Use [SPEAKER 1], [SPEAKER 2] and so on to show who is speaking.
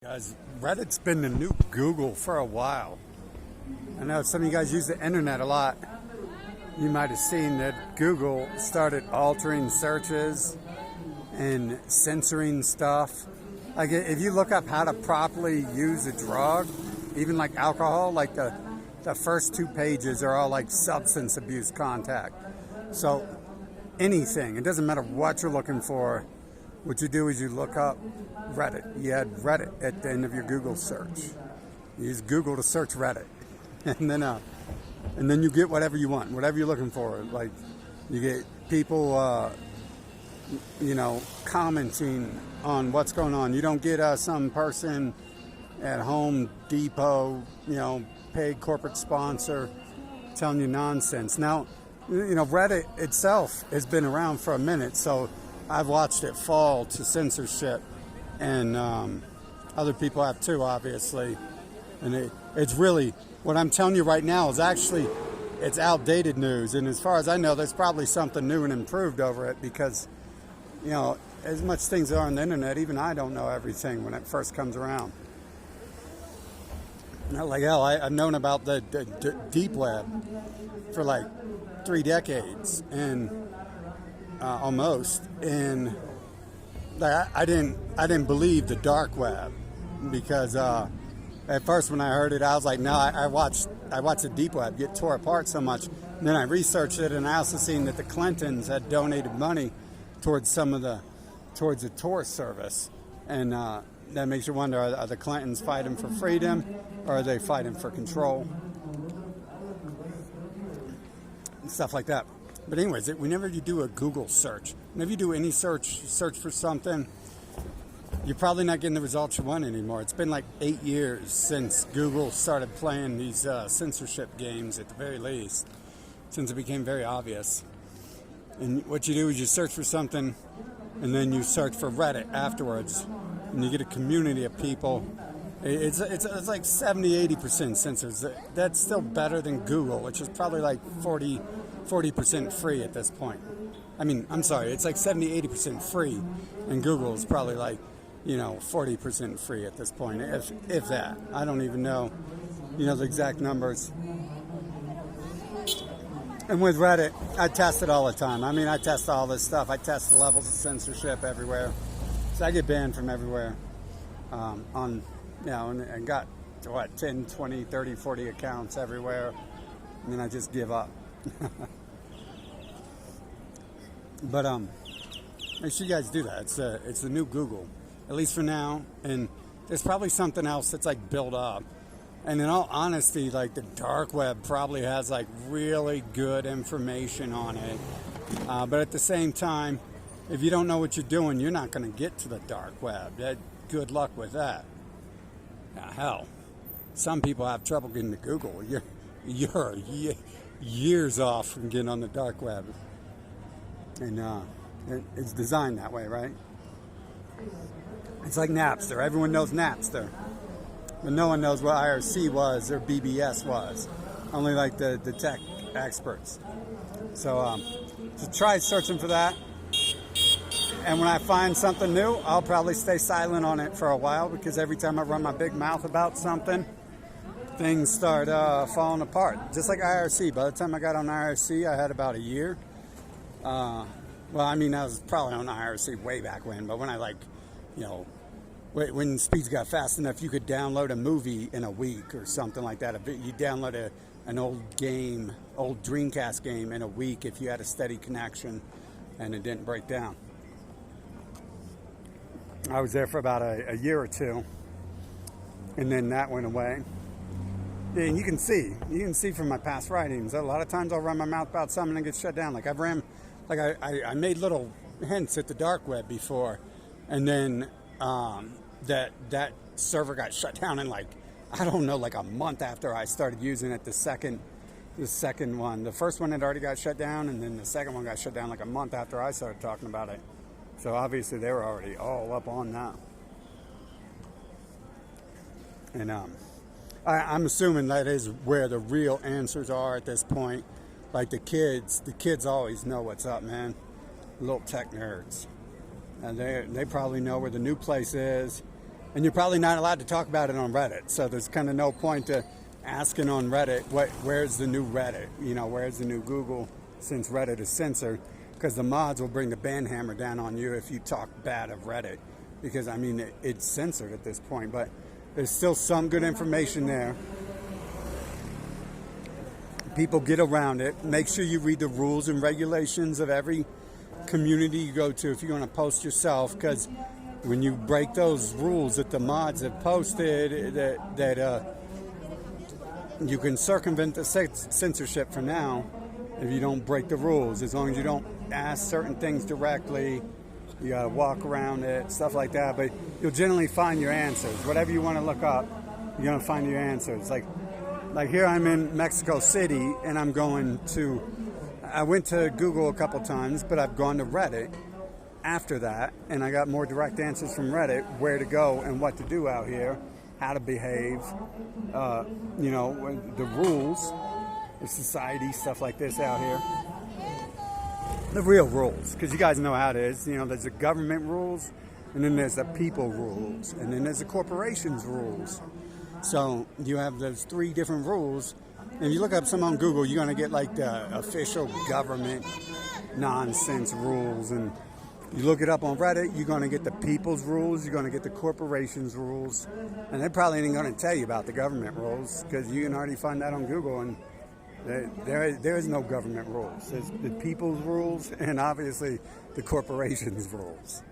[SPEAKER 1] Guys, Reddit's been the new Google for a while. I know some of you guys use the internet a lot. You might have seen that Google started altering searches and censoring stuff. Like if you look up how to properly use a drug, even like alcohol, like the first two pages are all like substance abuse contact. So anything, it doesn't matter what you're looking for. What you do is you look up Reddit. You add Reddit at the end of your Google search. You use Google to search Reddit, and then you get whatever you want, whatever you're looking for. Like you get people, commenting on what's going on. You don't get some person at Home Depot, paid corporate sponsor, telling you nonsense. Now, Reddit itself has been around for a minute, so I've watched it fall to censorship, and other people have too, obviously. And it's really, what I'm telling you right now is actually, it's outdated news. And as far as I know, there's probably something new and improved over it because, as much things are on the internet, even I don't know everything when it first comes around. Like hell, I've known about the deep web for like 3 decades, and almost, and I didn't believe the dark web because at first when I heard it, I was like, no, I watched the deep web get tore apart so much. And then I researched it, and I also seen that the Clintons had donated money towards the Tor service, and that makes you wonder: are the Clintons fighting for freedom, or are they fighting for control? And stuff like that. But anyways, whenever you do a Google search, whenever you do any search for something, you're probably not getting the results you want anymore. It's been like 8 years since Google started playing these censorship games, at the very least, since it became very obvious. And what you do is you search for something, and then you search for Reddit afterwards, and you get a community of people. It's like 70-80% censored. That's still better than Google, which is probably like 40% free at this point. I mean, I'm sorry, it's like 70-80% free, and Google is probably like 40% free at this point, if that. I don't even know the exact numbers. And with Reddit, I test it all the time. I mean, I test all this stuff. I test the levels of censorship everywhere, so I get banned from everywhere. And got 10, 20, 30, 40 accounts everywhere, and then I just give up. But make sure you guys do that. It's the new Google, at least for now. And there's probably something else that's like built up. And in all honesty, like the dark web probably has like really good information on it. But at the same time, if you don't know what you're doing, you're not going to get to the dark web. Good luck with that. Now, hell, some people have trouble getting to Google. You're years off from getting on the dark web. And it's designed that way, right? It's like Napster. Everyone knows Napster, but no one knows what IRC was or BBS was. Only like the tech experts. So try searching for that. And when I find something new, I'll probably stay silent on it for a while, because every time I run my big mouth about something, things start falling apart. Just like IRC. By the time I got on IRC, I had about a year. I was probably on IRC way back when, but when when speeds got fast enough, you could download a movie in a week or something like that. You download an old Dreamcast game in a week if you had a steady connection and it didn't break down. I was there for about a year or two, and then that went away. And you can see from my past writings, a lot of times I'll run my mouth about something and get shut down. Like I made little hints at the dark web before, and then that server got shut down in like a month after I started using it. The second one, the first one had already got shut down, and then the second one got shut down like a month after I started talking about it. So obviously they were already all up on that. And I'm assuming that is where the real answers are at this point. Like the kids always know what's up, man. Little tech nerds. And they probably know where the new place is. And you're probably not allowed to talk about it on Reddit. So there's kind of no point to asking on Reddit, where's the new Reddit? Where's the new Google, since Reddit is censored? Because the mods will bring the ban hammer down on you if you talk bad of Reddit. Because, it's censored at this point. But there's still some good information there. People get around it. Make sure you read the rules and regulations of every community you go to if you're going to post yourself, because when you break those rules that the mods have posted, that you can circumvent the censorship for now if you don't break the rules. As long as you don't ask certain things directly, you gotta walk around it, stuff like that. But you'll generally find your answers. Whatever you want to look up, you're gonna find your answers. Like here, I'm in Mexico City, and I went to Google a couple times, but I've gone to Reddit after that, and I got more direct answers from Reddit, where to go and what to do out here, how to behave, the rules of society, stuff like this out here. The real rules, because you guys know how it is. There's the government rules, and then there's the people rules, and then there's the corporations rules. So you have those three different rules. And if you look up some on Google, you're going to get like the official government nonsense rules. And you look it up on Reddit, you're going to get the people's rules, you're going to get the corporations rules. And they probably ain't going to tell you about the government rules, because you can already find that on Google. And there is no government rules. There's the people's rules and obviously the corporations rules.